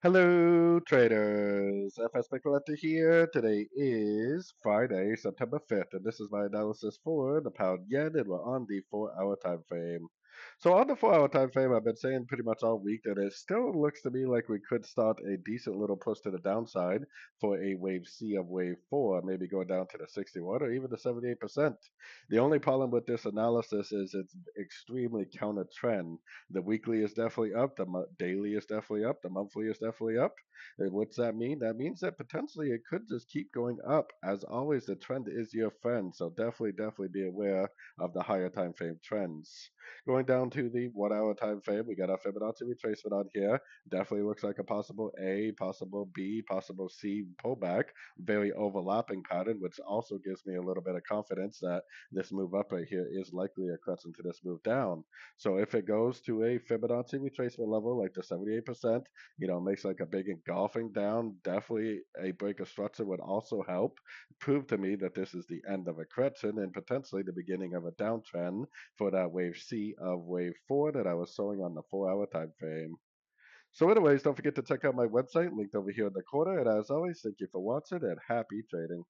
Hello, traders. FX Pip Collector here. Today is Friday, September 5th, and this is my analysis for the pound yen, and we're on the 4 hour time frame. So, on the 4 hour time frame, I've been saying pretty much all week that it still looks to me like we could start a decent little push to the downside for a wave C of wave 4, maybe going down to the 61 or even the 78%. The only problem with this analysis is it's extremely counter trend. The weekly is definitely up. The daily is definitely up. The monthly is definitely up. And what's that mean? That means that potentially it could just keep going up. As always, the trend is your friend. So definitely be aware of the higher time frame trends. Going down to the 1 hour time frame, we got our Fibonacci retracement on here. Definitely looks like a possible A, possible B, possible C pullback. Very overlapping pattern, which also gives me a little bit of confidence that this move up right here is likely a crescent to this move down. So if it goes to a Fibonacci retracement level like the 78%, makes like a big engulfing down, definitely a break of structure would also help prove to me that this is the end of a correction and potentially the beginning of a downtrend for that wave C of wave 4 that I was showing on the 4 hour time frame. So anyways, don't forget to check out my website linked over here in the corner. And as always, thank you for watching and happy trading.